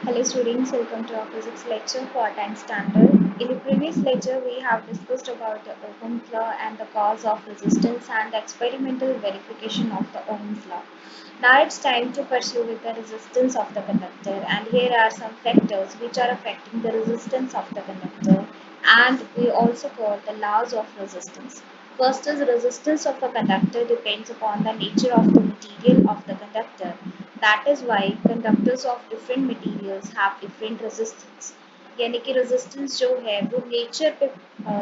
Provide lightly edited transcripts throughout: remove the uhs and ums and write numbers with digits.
Hello students, welcome to our physics lecture for 10th standard. In the previous lecture, we have discussed about the Ohm's law and the cause of resistance and the experimental verification of the Ohm's law. Now it's time to pursue with the resistance of the conductor, and here are some factors which are affecting the resistance of the conductor, and we also call the laws of resistance. First is resistance of a conductor depends upon the nature of the material of the conductor. That is why conductors of different materials have different resistance. यानी कि resistance जो है वो nature पे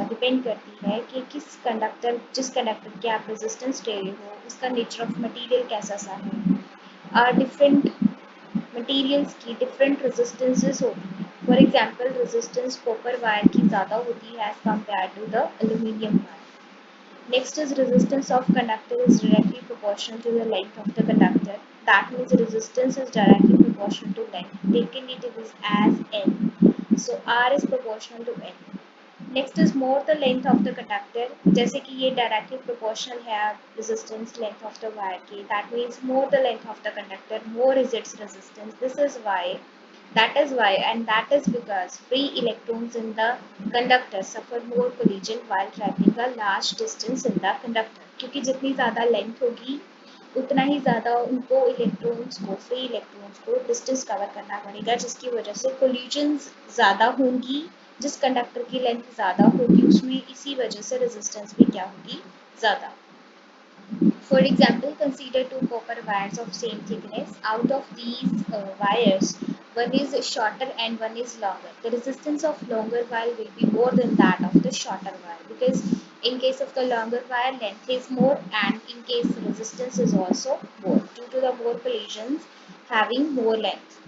depend करती है कि किस कंडक्टर जिस कंडक्टर के आप resistance ले रहे हो उसका nature of material कैसा सा है different materials की different resistances होती हैं. For example, resistance copper wire की ज़्यादा होती है as compared to the aluminium wire. Next is resistance of conductor is directly proportional to the length of the conductor. That means resistance is directly proportional to length. Taken it is as N. So R is proportional to N. Next is more the length of the conductor. जैसे कि ये directly proportional है resistance length of the wire के. That means more the length of the conductor, more is its resistance. This is why that is why and that is because free electrons in the conductor suffer more collision while traveling a large distance in the conductor. क्योंकि जितनी ज़्यादा length होगी उतना ही ज़्यादा उनको electrons को free electrons को distance cover करना पड़ेगा जिसकी वजह से कोलिजन्स ज़्यादा होंगी. जिस कंडक्टर की लेंथ ज़्यादा होगी उसमें इसी वजह से रेजिस्टेंस भी क्या होगी ज़्यादा. For example, consider two copper wires of same thickness. Out of these wires, one is shorter and one is longer. The resistance of longer wire will be more than that of the shorter wire because in case of the longer wire, length is more and in case resistance is also more due to the more collisions having more length.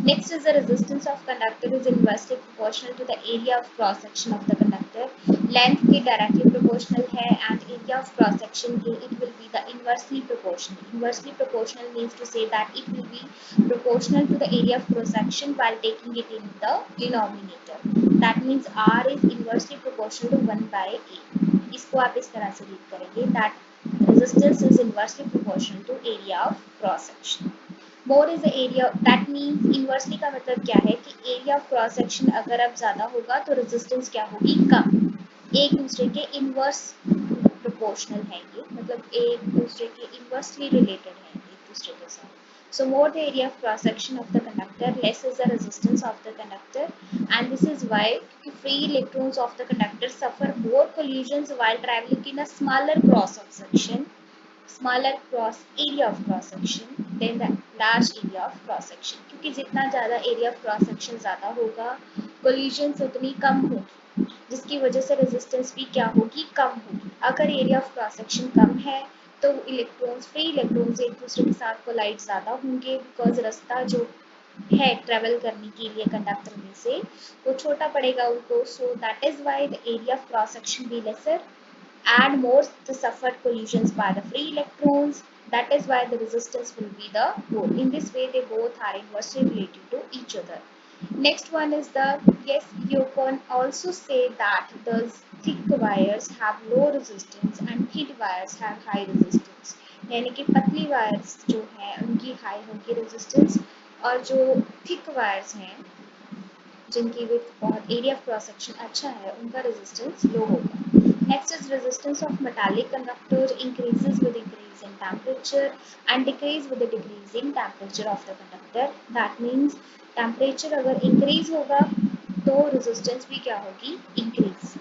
Next is the resistance of conductor is inversely proportional to the area of cross section of the conductor. Length के directly proportional है and area of cross section के it will be the inversely proportional. Inversely proportional means to say that it will be proportional to the area of cross section while taking it in the denominator. That means R is inversely proportional to 1 by A. इसको आप इस तरह से read करेंगे that resistance is inversely proportional to area of cross section. More is the area that means inversely का मतलब क्या है कि एरिया ऑफ क्रॉस सेक्शन अगर अब ज़्यादा होगा तो रेजिस्टेंस क्या होगी कम. एक दूसरे के इनवर्स प्रोपोर्शनल है ये मतलब एक दूसरे के इनवर्सली रिलेटेड है एक दूसरे के साथ. So more the area of cross section of the conductor, less is the resistance of the conductor, and this is why free electrons of the conductor suffer more collisions while traveling in a smaller cross section, smaller cross area of cross section than the large area of cross section. क्योंकि जितना ज़्यादा area of cross section ज़्यादा होगा collisions उतनी कम होगी जिसकी वजह से resistance भी क्या होगी कम होगी. अगर area of cross section कम है तो इलेक्ट्रॉन्स फ्री इलेक्ट्रॉन्स एक दूसरे के साथ कोलाइड ज़्यादा होंगे बिकॉज रास्ता जो है ट्रेवल करने के लिए कंडक्टर में से वो छोटा पड़ेगा उनको. So that is why the area of cross section be lesser and more the suffered collisions by the free electrons. That is why the resistance will be the more. In this way, they both are inversely related to each other. Next one is the, yes, you can also say that the thick wires have low resistance and thin wires have high resistance. यानी कि पतली wires जो हैं उनकी high होगी resistance और जो thick wires हैं जिनकी विड्थ और एरिया ऑफ क्रॉस सेक्शन अच्छा है उनका रेजिस्टेंस लो होगा. Next is resistance of metallic conductor increases with increase in temperature and decrease with the decrease in temperature of the conductor. That means temperature अगर increase होगा तो resistance भी क्या होगी increase.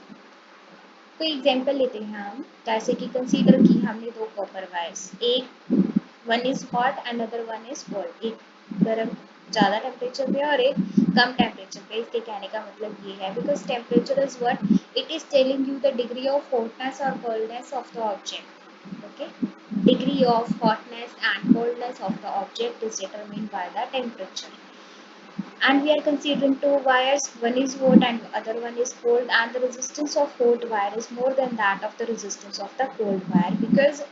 कोई एग्जांपल लेते हैं हम जैसे कि कंसीडर की हमने दो कॉपर वायर्स एक one is hot and other one is cold. एक गर्म ज़्यादा टेम्परेचर पे और एक कम टेम्परेचर पे. इसके कहने का मतलब ये है because temperature is what it is telling you the degree of hotness और coldness of the object. Okay, degree of hotness and coldness of the object is determined by the temperature. And we are considering two wires, one is hot and other one is cold, and the resistance of hot wire is more than that of the resistance of the cold wire because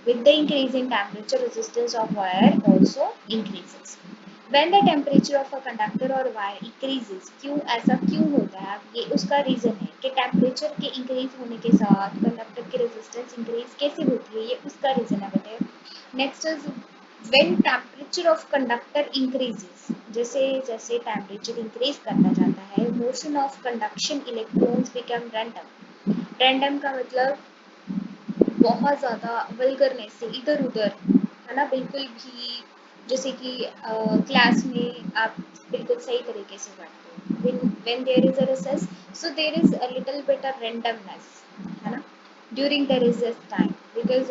with the increase in temperature resistance of wire also increases. When the temperature of a conductor or wire increases, क्यों ऐसा क्यों होता है ये उसका reason है कि temperature के इंक्रीज होने के साथ कंडक्टर की रेजिस्टेंस इंक्रीज कैसे होती है ये उसका रीज़न है बेटे. Next is when temperature of conductor increases, जैसे जैसे टेम्परेचर इंक्रीज करता जाता है, motion of conduction electrons become random. Random का मतलब बहुत ज़्यादा वल्गरनेस से इधर उधर, है ना, बिल्कुल भी जैसे कि क्लास में आप बिल्कुल सही तरीके से पढ़ते हो, when there is a recess, so there is a little bit of randomness, है ना, during the recess time, because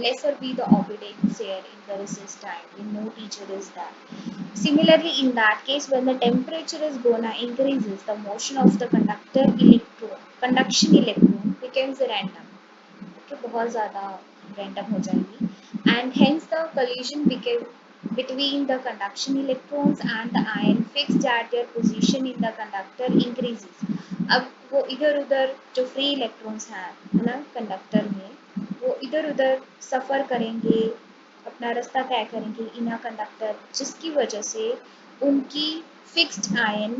lesser be the obedience here in the recess time when no teacher is there. Similarly, in that case, when the temperature is gonna increases, the motion of the conduction electron becomes random. Okay, बहुत ज़्यादा random हो जाएगी, and hence the collision became between the conduction electrons and the ion fixed at their position in the conductor increases. अब वो इधर उधर जो free electrons हैं, है ना, कंडक्टर में, वो इधर उधर सफ़र करेंगे, अपना रास्ता तय करेंगे इन अ कंडक्टर, जिसकी वजह से उनकी फिक्स्ड आयन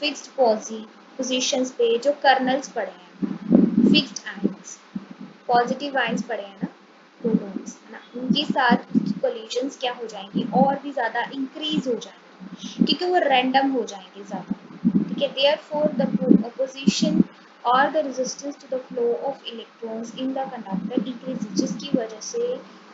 फिक्स्ड पोजीशंस पे जो कर्नल्स पड़े हैं, फिक्स्ड आयंस, पॉजिटिव आयंस पड़े हैं ना, प्रोटॉन्स, है ना, उनके साथ कोलिजन्स क्या हो जाएंगी, और भी ज़्यादा इंक्रीज हो जाएंगे, क्योंकि वो रैंडम हो जाएंगे ज़्यादा, ठीक है। देयरफॉर द पोजीशन और the resistance to the flow of electrons in the conductor increase, जिसकी वजह से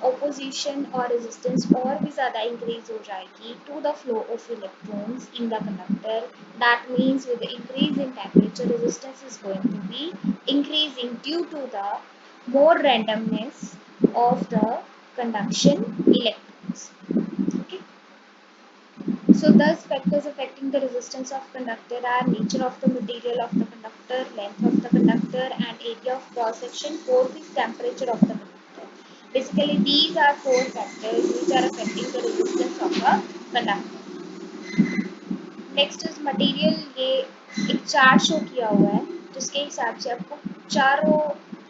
ऑपोजिशन और रेजिस्टेंस और भी ज़्यादा इंक्रीज हो जाएगी to the flow of electrons in the conductor. That means with the increase in temperature, resistance is going to be increasing due to the more randomness of the conduction electrons. Okay. So thus factors affecting the resistance of conductor are nature of the material of the conductor, length of the conductor, and area of cross section. Fourth is temperature of the conductor. Basically, these are four factors which are affecting the resistance of a conductor. Next is material, ये एक chart show किया हुआ है जिसके हिसाब से आपको चारों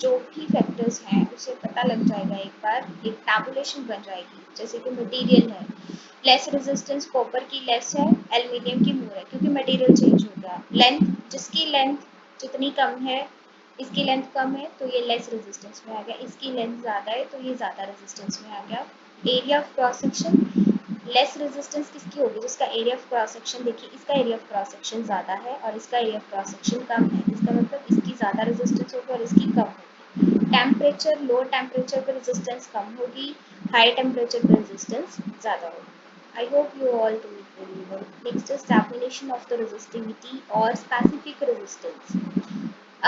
जो भी फैक्टर्स हैं उसे पता लग जाएगा, एक बार एक टैबुलेशन बन जाएगी। जैसे कि मटेरियल है, लेस रेजिस्टेंस कॉपर की लेस है, एल्युमिनियम की मोर है, क्योंकि मटेरियल चेंज हो गया। लेंथ, जिसकी लेंथ जितनी कम है, इसकी लेंथ कम है तो ये लेस रेजिस्टेंस में आ गया, इसकी लेंथ ज़्यादा है तो ये ज़्यादा रेजिस्टेंस में आ गया। Area of cross section, less resistance किसकी होगी, जिसका एरिया ऑफ क्रॉस सेक्शन, देखिए इसका एरिया ऑफ क्रॉस सेक्शन ज़्यादा है और इसका एरिया ऑफ क्रॉस सेक्शन कम है, इसका मतलब इसकी ज़्यादा रेजिस्टेंस होगी और इसकी कम होगी। टेम्परेचर, लो टेम्परेचर पर रेजिस्टेंस कम होगी, हाई टेम्परेचर पर रेजिस्टेंस ज़्यादा होगी। I hope you all do it very well. Next is definition of the resistivity or specific resistance.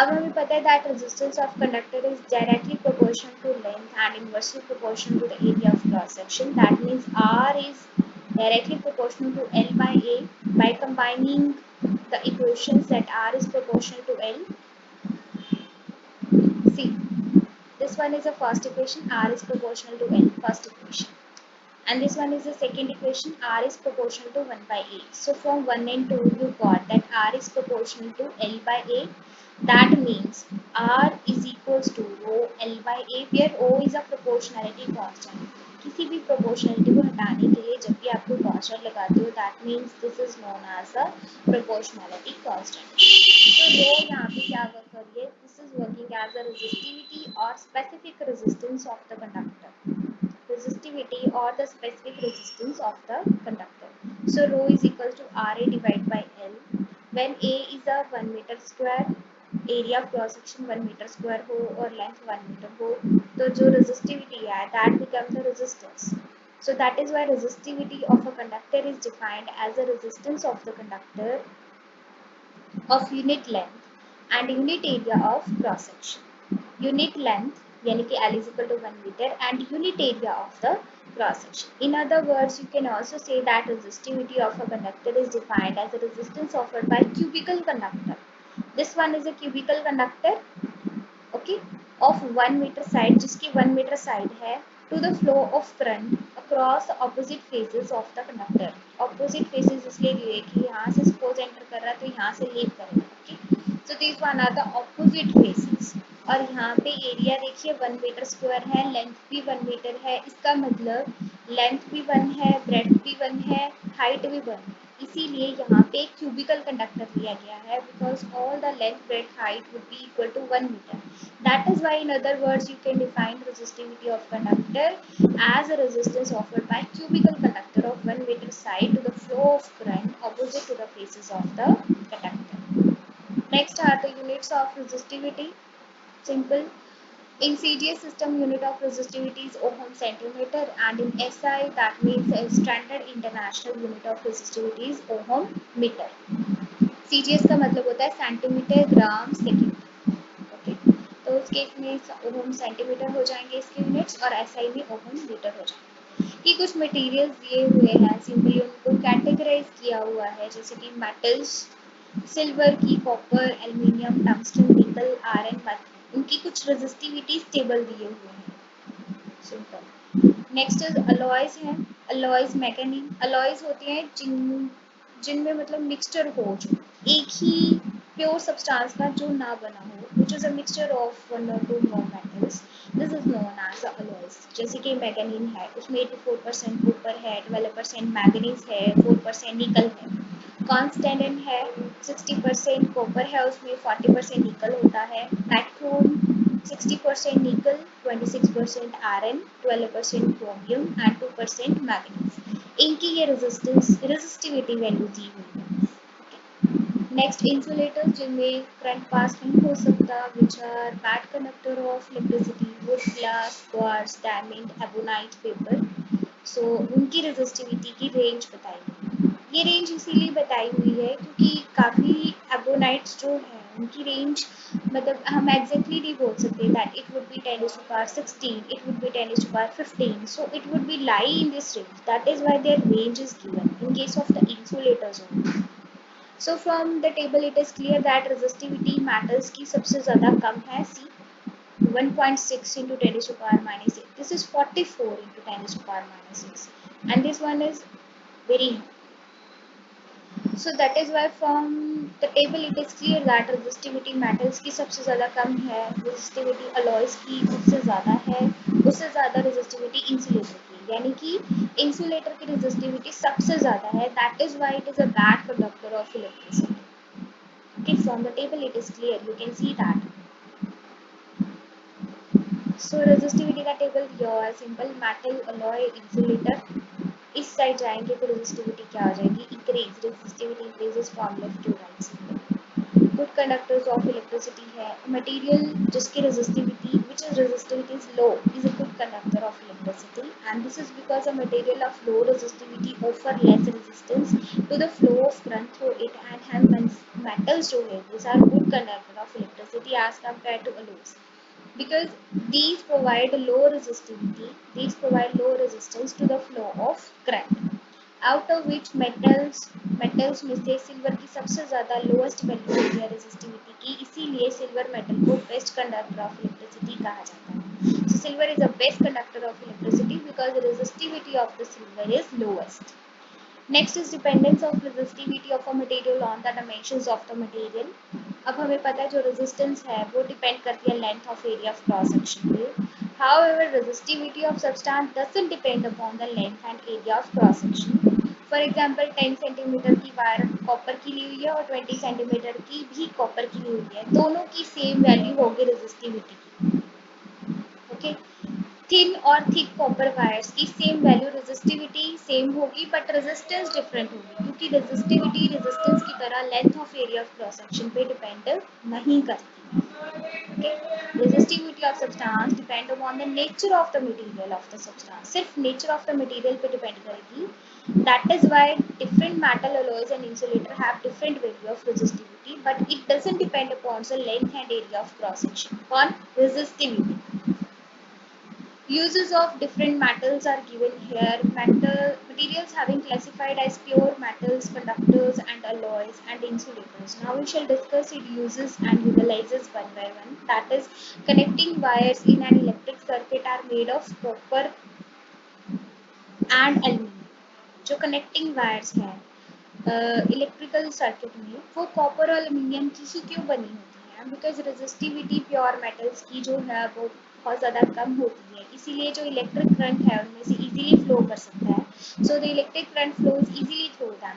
अब हमें पता है that resistance of conductor is directly proportional to length and inversely proportional to the area of cross section. That means R is directly proportional to L by A. By combining the equations that R is proportional to L, see, this one is the first equation, R is proportional to L, first equation. And this one is the second equation, R is proportional to 1 by A. So from 1 and 2 you got that R is proportional to L by A. That means R is equals to rho L by A, where O is a proportionality constant. किसी भी proportionality को हटाने के लिए जब भी आप कोई constant लगाते हो, that means this is known as a proportionality constant. तो rho यहाँ पे क्या वर्क कर रही है, this is working as a resistivity or specific resistance of the conductor. Resistivity or the specific resistance of the conductor. So rho is equal to RA divided by L. When A is a 1 meter square, area of cross section 1 meter square हो और length 1 meter हो, तो जो resistivity है that becomes the resistance. So that is why resistivity of a conductor is defined as the resistance of the conductor of unit length and unit area of cross section. Unit length यानी कि L is equal to 1 meter and unit area of the cross section. In other words, you can also say that resistivity of a conductor is defined as the resistance offered by cubical conductor. This one is a cubical conductor, okay, of 1 meter side, जिसकी 1 meter side है, to the flow of current across the opposite faces of the conductor. Opposite faces इसलिए लिए कि यहाँ से suppose enter कर रहा है तो यहाँ से leave करेगा, okay. So these one are the opposite faces. और यहाँ पे एरिया देखिए 1 मीटर स्क्वायर है, लेंथ भी 1 मीटर है, इसका मतलब लेंथ भी 1 है, ब्रेड्थ भी 1 है, हाइट भी 1 है, इसीलिए यहाँ पे क्यूबिकल कंडक्टर लिया गया है, because all the length, breadth, height would be equal to 1 metre. That is why in other words you can define resistivity of conductor as a resistance offered by cubical conductor of 1 meter side to the surfaces of the conductor. Next are the units of resistivity. Simple. In CGS system, unit of resistivity is ohm centimeter, and in SI that means a standard international unit of resistivity is ohm meter. CGS का मतलब होता है centimetre gram second. Okay, तो उस case में ओम centimetre हो जाएंगे इसके यूनिट्स और एसआई में ओम मीटर हो जाएंगे. कि कुछ मटेरियल्स दिए हुए हैं, सिंपली उनको कैटेगराइज किया हुआ है, जैसे कि मेटल्स, सिल्वर की, कॉपर, एल्युमिनियम, टंगस्टन, निकल, आयरन, उनकी कुछ रेजिस्टिविटी टेबल दिए हुए हैं. सिंपल. नेक्स्ट इज अलॉयज हैं. अलॉयज मैकेनिक अलॉयज होती हैं जिनमें मतलब मिक्सचर हो, जो एक ही प्योर सब्सटेंस का जो ना बना हो, which is a mixture of 1 or 2 more metals. This is known as alloys. जैसे कि मैग्नीन है, उसमें 84% कॉपर है, 12% मैंगनीज है, 4% निकल है. कॉन्स्टेंट है, 60% कॉपर है, उसमें 40% निकल होता है. पैट्रोन 60% निकल, 26% आयरन, 12% क्रोमियम एंड 2% मैग्नीज. इनकी ये रेजिस्टिविटी वैल्यू दी हुई है. नेक्स्ट इंसुलेटर्स, जिनमें करंट पास नहीं हो सकता, which are bad conductor of electricity, wood, glass, quartz, diamond, ebonite, paper. So उनकी रेजिस्टिविटी की रेंज बताई हुई है. ये रेंज इसीलिए बताई हुई है क्योंकि काफ़ी एबोनाइट्स जो हैं उनकी रेंज मतलब हम एग्जैक्टली नहीं बोल सकते that it would be 10⁻16, it would be 10⁻15, so it would be lie in this range. That is why their range is given in case of the insulators only. So from the table it is clear that resistivity metals की सबसे ज़्यादा कम है, C 1.6 into 10⁻⁻8. This is 44 into 10⁻⁻6, and this one is very high. So that is why from the table it is clear that resistivity metals की सबसे ज़्यादा कम है, resistivity alloys की उससे ज़्यादा है, उससे ज़्यादा resistivity insulator की, यानी कि insulator की resistivity सबसे ज़्यादा है. That is why it is a bad conductor of electricity. Okay, from the table it is clear, you can see that. So resistivity का table here, simple metal, alloy, insulator. इस side जाएंगे तो resistivity क्या आ जाएगी, increase. Resistivity increases from left to right. Good conductors of electricity है. Material जिसकी resistivity which is resistivity is low is a good conductor of electricity, and this is because a material of low resistivity offer less resistance to the flow of current through it, and hence metals जो है this are good conductor of electricity as compare to alloys, because these provide low resistivity, these provide low resistance to the flow of current. Out of which metals में से silver की सबसे ज़्यादा lowest value होती है resistivity की, इसीलिए silver metal को बेस्ट कंडक्टर ऑफ इलेक्ट्रिसिटी कहा जाता है. So silver is the best conductor of electricity because the resistivity of the silver is lowest. Next is dependence of resistivity of a material on the dimensions of the material. अब हमें पता है जो resistance है वो depend करती है length of area of cross section पे. However, resistivity of substance doesn't depend upon the length and area of cross section. For example, 10 centimetre की वायर कॉपर की ली हुई है और 20 सेंटीमीटर की भी कॉपर की ली हुई है, दोनों की सेम वैल्यू होगी रेजिस्टिविटी की. ओके, थिन और थिक कॉपर वायर्स की सेम वैल्यू रेजिस्टिविटी सेम होगी बट रेजिस्टेंस डिफरेंट होगी, क्योंकि रेजिस्टिविटी रेजिस्टेंस की तरह length of area of cross section पे डिपेंड नहीं करती. Okay, resistivity of substance depend upon the nature of the material of the substance. सिर्फ नेचर ऑफ द मटेरियल पे डिपेंड करेगी. That is why different metal alloys and insulator have different value of resistivity, but it doesn't depend upon the length and area of cross section on resistivity. Uses of different metals are given here. Materials having classified as pure metals, conductors and alloys and insulators. Now we shall discuss its uses and utilizes one by one. That is, connecting wires in an electric circuit are made of copper and aluminum. जो connecting wires हैं electrical circuit में वो copper और aluminium की ही क्यों बनी होती है, बिकॉज रेजिस्टिविटी प्योर मेटल्स की जो है वो बहुत ज़्यादा कम होती है, इसीलिए जो इलेक्ट्रिक करंट है उनमें से इजीली फ्लो कर सकता है. So the electric current flows easily through them.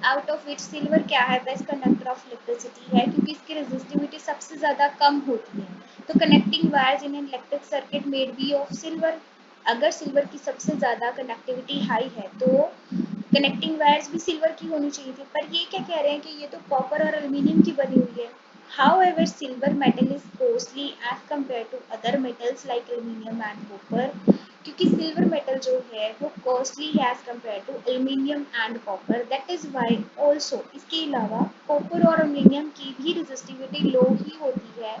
Out of which silver क्या है, बेस्ट कंडक्टर ऑफ इलेक्ट्रिसिटी है क्योंकि इसकी रेजिस्टिविटी सबसे ज़्यादा कम होती है. तो connecting wires in electric circuit made be of silver. अगर सिल्वर की सबसे ज़्यादा कंडक्टिविटी हाई है तो कनेक्टिंग वायर्स भी सिल्वर की होनी चाहिए थी, पर ये क्या कह रहे हैं कि ये तो कॉपर और एल्यूमिनियम की बनी हुई है. However, silver metal is costly as compared to other metals like aluminium and copper. क्योंकि सिल्वर मेटल जो है वो कॉस्टली है as compare to aluminium and copper. That is why also इसके अलावा कॉपर और एल्यूमिनियम की भी रेजिस्टिविटी लो ही होती है.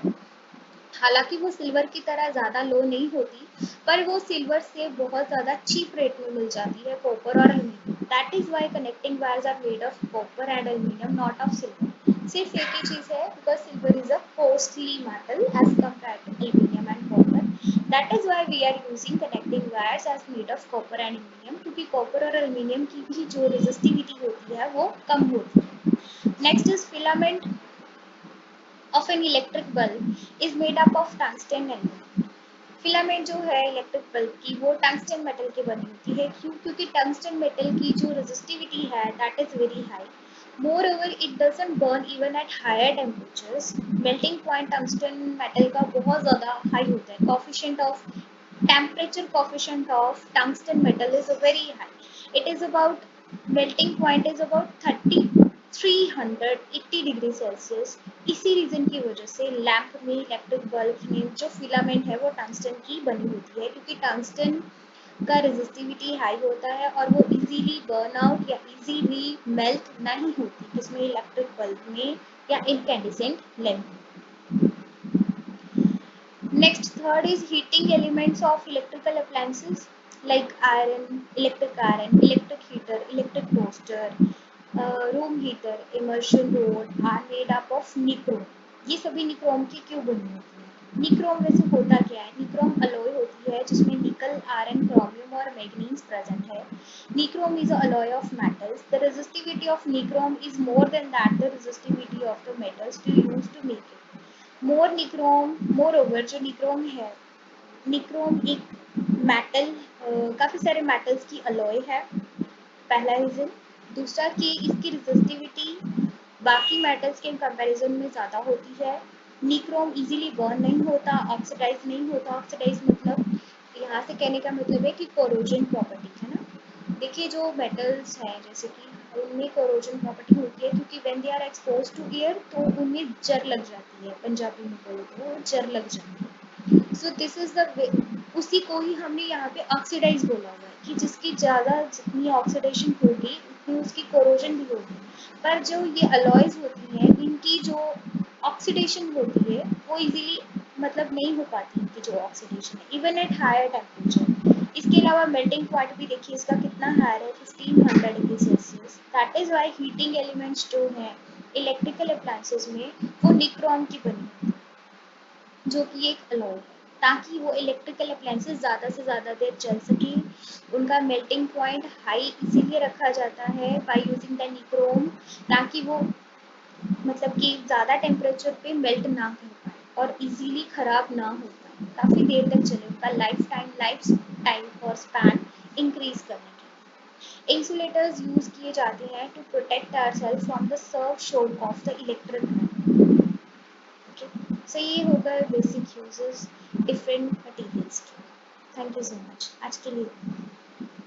हालांकि वो सिल्वर की तरह ज़्यादा लो नहीं होती, पर वो सिल्वर से बहुत ज़्यादा चीप रेट में मिल जाती है कॉपर और aluminium. That is why connecting wires are made of copper and aluminium, not of silver. सिर्फ एक ही चीज़ है, because silver is a costly metal as compare to aluminium and copper. That is why we are using connecting wires as made of copper and aluminium, क्योंकि copper और aluminium की भी जो रेजिस्टिविटी होती है वो कम होती है. Next is filament of an electric bulb is made up of tungsten element. Filament जो है इलेक्ट्रिक बल्ब की वो टंगस्टन मेटल की बनी होती है. क्यों? क्योंकि टंगस्टन मेटल की जो रेजिस्टिविटी है that is very high. Moreover it doesn't burn even at higher temperatures. Melting point tungsten metal का बहुत ज़्यादा हाई होता है. Coefficient of temperature coefficient of tungsten metal is very high. It is about melting point is about 380 degree Celsius. इसी reason की वजह से lamp में इलेक्ट्रिक बल्ब में जो फिलामेंट है वो टंगस्टन की बनी होती है, क्योंकि टंगस्टन का रेजिस्टिविटी हाई होता है और वो इजीली बर्न आउट या इजीली मेल्ट नहीं होती जिसमें इलेक्ट्रिक बल्ब में या incandescent lamp. Next, third is heating elements of electrical appliances like iron, electric heater, electric toaster, room heater, immersion rod are made up of nichrome. ये सभी nichrome की क्यों बनी होती है? निक्रोम वैसे होता क्या है? निक्रोम अलॉय होती है जिसमें निकल, आयरन, क्रोमियम और मैग्नीज प्रेजेंट है. Nichrome is a alloy of metals. The resistivity of nichrome is more than that the resistivity of the metals to use to make it. More nichrome more over जो nichrome है, nichrome एक metal, काफ़ी सारे metals की alloy है. पहला reason. दूसरा कि इसकी रेजिस्टिविटी बाकी मेटल्स के कंपैरिजन में ज़्यादा होती है. निक्रोम इजीली बर्न नहीं होता, ऑक्सीडाइज नहीं होता. ऑक्सीडाइज मतलब यहाँ से कहने का मतलब है कि कोरोजन प्रॉपर्टी है ना. देखिए जो मेटल्स हैं जैसे कि उनमें कोरोजन प्रॉपर्टी होती है, क्योंकि when they are expose to air तो उनमें जर लग जाती है. पंजाबी में बोलो तो जर लग जाती है. So this is the way. उसी को ही हमने यहाँ पे ऑक्सीडाइज बोला हुआ है कि जिसकी ज़्यादा जितनी ऑक्सीडेशन होगी उतनी उसकी कोरोजन भी होगी. पर जो ये अलॉयज होती हैं इनकी जो ऑक्सीडेशन होती है वो इजीली मतलब नहीं हो पाती. इनकी जो ऑक्सीडेशन है इवन एट हायर टेम्परेचर. इसके अलावा मेल्टिंग पॉइंट भी देखिए इसका कितना हायर है, 1500 degree Celsius. That is why heating elements जो हैं इलेक्ट्रिकल अप्लायंसेस में वो निक्रोम की बनी है, जो कि एक अलॉय है, ताकि वो इलेक्ट्रिकल अप्लायंसेस ज़्यादा से ज़्यादा देर चल सके. उनका मेल्टिंग पॉइंट हाई इसीलिए रखा जाता है बाय यूजिंग द निक्रोम, ताकि वो मतलब कि ज़्यादा टेम्परेचर पे मेल्ट ना कर पाए और इजीली ख़राब ना हो पाए, काफ़ी देर तक चले. उनका लाइफ टाइम और स्पैन इंक्रीज करने के. इंसुलेटर्स यूज किए जाते हैं to protect ourselves from the severe shock of the electric current. Okay, so ये होगा बेसिक यूजेस डिफरेंट मटेरियल्स के. थैंक यू सो मच आज के लिए.